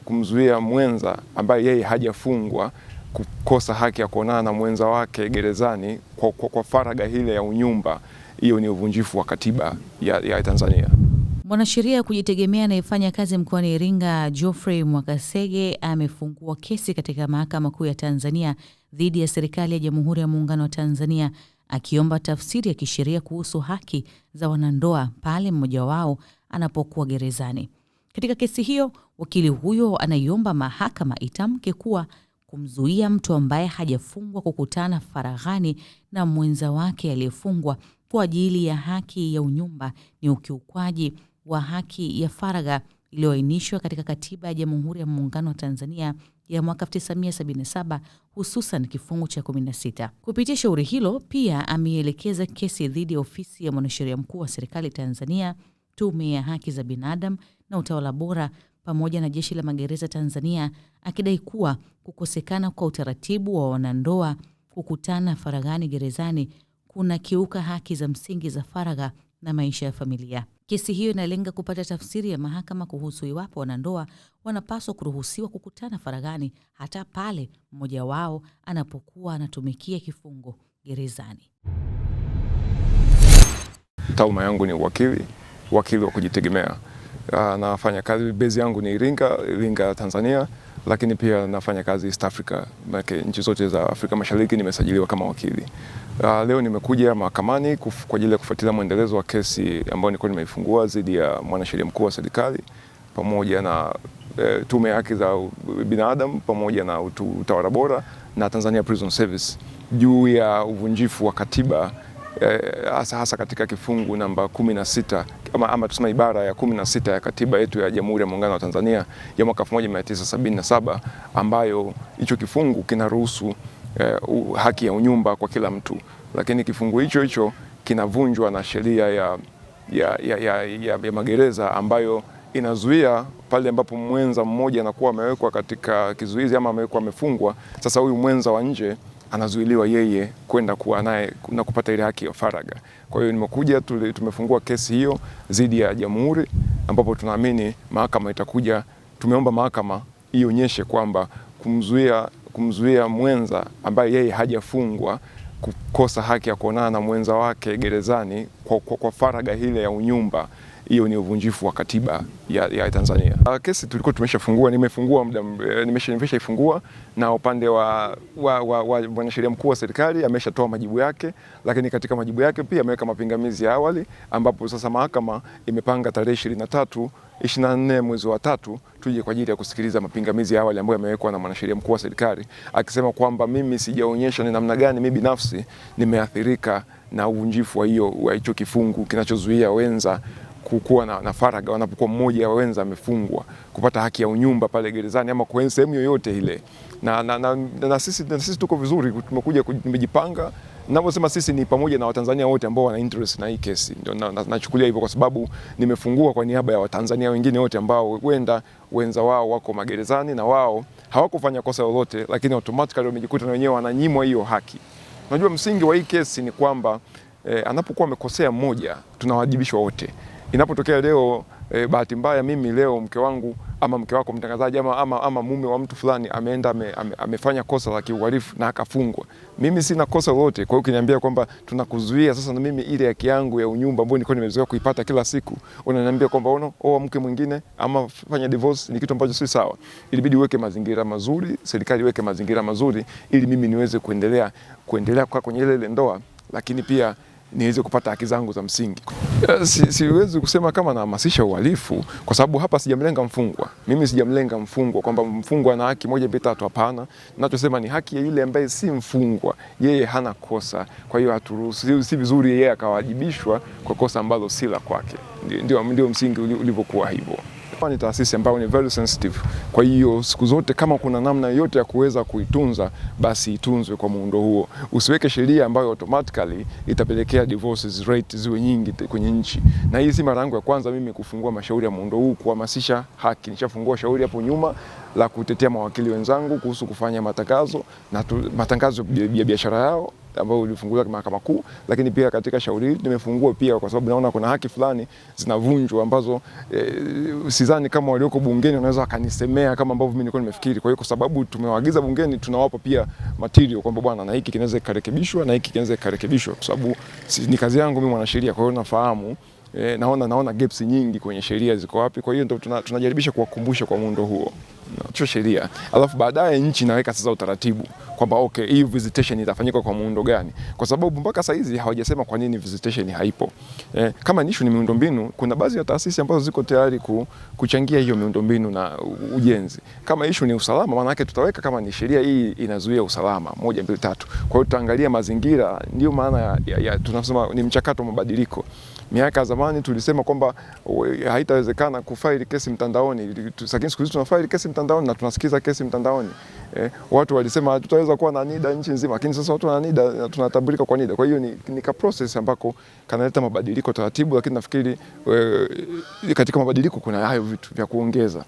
kumzuia mwenza ambaye yeye hajafungwa kukosa haki ya kuonana na mwenza wake gerezani kwa faragha ile ya unyumba. Hiyo ni uvunjifu wa katiba ya Tanzania. Mwanasheria kujitegemea anayefanya kazi mkoani Iringa, Geoffrey Mwakasege, amefungua kesi katika Mahakama Kuu ya Tanzania dhidi ya serikali ya Jamhuri ya Muungano wa Tanzania, akiomba tafsiri ya kisheria kuhusu haki za wanandoa pale mmoja wao anapokuwa gerezani. Katika kesi hiyo, wakili huyo anaiomba mahakama itamke kuwa kumzuia mtu ambaye hajafungwa kukutana faraghani na mwenza wake aliyefungwa kwa ajili ya haki ya unyumba ni ukiukwaji wa haki ya faragha iliyoainishwa katika Katiba ya Jamhuri ya Muungano wa Tanzania ya mwaka 1977, hususan kifungu cha 16. Kupitia shauri hilo, pia ameelekeza kesi dhidi ya Ofisi ya Mwanasheria Mkuu wa Serikali Tanzania, Tume ya Haki za Binadamu na Utawala Bora pamoja na Jeshi la Magereza Tanzania, akidai kuwa kukosekana kwa utaratibu wa wanandoa kukutana faraghani gerezani kuna kiuka haki za msingi za faragha na maisha ya familia. Kesi hiyo inalenga kupata tafsiri ya mahakama kuhusu iwapo wanandoa wanapaswa kuruhusiwa kukutana faraghani hata pale mmoja wao anapokuwa anatumikia kifungo gerezani. Taaluma yangu ni wakili wa kujitegemea. Nafanya kazi, base yangu ni Iringa Tanzania, lakini pia nafanya kazi East Africa, nchi zote za Afrika Mashariki nimesajiliwa kama wakili. Leo nimekuja mahakamani kwa ajili ya kufuatilia mwendelezo wa kesi ambayo nilikuwa nimeifungua dhidi ya Mwanasheria Mkuu wa Serikali pamoja na Tume ya Haki za Binadamu pamoja na Utawala Bora na Tanzania Prison Service juu ya uvunjifu wa katiba, hasa katika kifungu namba 16 ama tuseme ibara ya 16 ya katiba yetu ya Jamhuri ya Muungano wa Tanzania ya mwaka 1977, ambayo hicho kifungu kinaruhusu haki ya unyumba kwa kila mtu, lakini kifungu hicho kinavunjwa na sheria ya magereza ambayo inazuia pale ambapo mwenza mmoja anakuwa amewekwa katika kizuizi ama amefungwa. Sasa huyu mwenza wa nje anazuiliwa yeye kwenda kuwa naye na kupata ile haki ya faragha. Kwa hiyo nimekuja, tumefungua kesi hiyo dhidi ya Jamhuri, ambapo tunaamini mahakama itakuja. Tumeomba mahakama ionyeshe kwamba kumzuia mwenza ambaye yeye hajafungwa kukosa haki ya kuonana na mwenza wake gerezani kwa faragha ile ya unyumba, hiyo ni uvunjifu wa katiba ya Tanzania. Kesi tulikuwa tumeshafungua, nimeshaifungua, na upande wa Mwanasheria Mkuu wa Serikali ameshatoa majibu yake, lakini katika majibu yake pia ameweka mapingamizi ya awali, ambapo sasa mahakama imepanga tarehe 24 mwezi wa 3 tuje kwa ajili ya kusikiliza mapingamizi ya awali ambayo yamewekwa na Mwanasheria Mkuu wa Serikali, akisema kwamba mimi sijaonyesha ni namna gani mimi binafsi nimeathirika na uvunjifu wa hicho kifungu kinachozuia wenza kuwa na faragha wanapokuwa mmoja wa wenza amefungwa kupata haki ya unyumba pale gerezani ama kwa sehemu yoyote ile. Na sisi tuko vizuri, tumekuja tumejipanga. Ninaposema sisi ni pamoja na Watanzania wote ambao wana interest na hii kesi. Ndio nachukulia hivyo kwa sababu nimefungua kwa niaba ya Watanzania wengine wote ambao wenda wenza wao wako magerezani na wao hawakufanya kosa lolote, lakini automatically wamejikuta na wenyewe wananyimwa hiyo haki. Unajua msingi wa hii kesi ni kwamba anapokuwa amekosea mmoja tunawajibishwa wote. Inapotokea leo bahati mbaya mimi leo mke wangu ama mke wako mtangazaji ama mume wa mtu fulani ameenda amefanya kosa la kiuhalifu na akafungwa, mimi sina kosa lolote. Kwa hiyo ukiniambia kwamba tunakuzuia sasa na mimi ile haki yangu ya unyumba ambayo nilikuwa nimezoea kuipata kila siku, unaniambia kwamba oa mke mwingine ama fanya divorce, ni kitu ambacho si sawa. Ilibidi uweke mazingira mazuri, serikali iweke mazingira mazuri ili mimi niweze kuendelea kukaa kwenye ile ndoa, lakini pia niweze kupata haki zangu za msingi. Siwezi kusema kama nahamasisha uhalifu kwa sababu hapa sijamlenga mfungwa. Mimi sijamlenga mfungwa kwamba mfungwa ana haki 1 2 3, hapana. Ninachosema ni haki ya yule ambaye si mfungwa. Yeye hana kosa. Kwa hiyo si vizuri yeye akawajibishwa kwa kosa ambalo si la kwake. Ndio msingi ulivyokuwa hivyo. Ni taasisi ambayo ni very sensitive. Kwa hiyo siku zote kama kuna namna yote ya kuweza kuitunza, basi itunzwe kwa muundo huo. Usiweke sheria ambayo automatically itapelekea divorces rate ziwe nyingi kwenye nchi. Na hii si mara yangu ya kwanza mimi kufungua mashauri ya muundo huu kuhamasisha haki. Nishafungua shauri hapo nyuma la kutetea mawakili wenzangu kuhusu kufanya matangazo ya biashara yao ambao ulifunguliwa Mahakama Kuu, lakini pia katika shauri hili nimefungua pia kwa sababu naona kuna haki fulani zinavunjwa ambazo sidhani kama walioko bungeni wanaweza wakanisemea kama ambavyo mimi nilikuwa nimefikiri. Kwa hiyo kwa sababu tumewaagiza bungeni, tunawapa pia material kwamba bwana, na hiki kinaweza kurekebishwa na hiki kinaweza kurekebishwa, kwa sababu ni kazi yangu mimi mwanasheria, kwa hiyo nafahamu naona gaps nyingi kwenye sheria ziko wapi. Kwa hiyo ndio tunajaribisha kuwakumbusha kwa muundo huo cho sheria, alafu baadaye nchi inaweka sasa utaratibu kwamba okay, hii visitation itafanyika kwa muundo gani, kwa sababu mpaka sasa hizi hawajasema kwa nini visitation haipo. Kama issue ni miundombinu, kuna baadhi ya taasisi ambazo ziko tayari kuchangia hiyo miundombinu na ujenzi. Kama issue ni usalama, maana yake tutaweka kama ni sheria hii inazuia usalama 1 2 3. Kwa hiyo tutaangalia mazingira, ndio maana ya tunasema ni mchakato wa mabadiliko. Miaka ya zamani tulisema kwamba haitawezekana kufaili kesi mtandaoni, lakini siku hizi tunafaili kesi mtandaoni na tunasikiza kesi mtandaoni. Watu walisema hatutaweza kuwa na NIDA nchi nzima, lakini sasa watu wana NIDA, tunatambulika kwa NIDA. Kwa hiyo ni ka process ambako kanaleta mabadiliko taratibu, lakini nafikiri katika mabadiliko kuna hayo vitu vya kuongeza.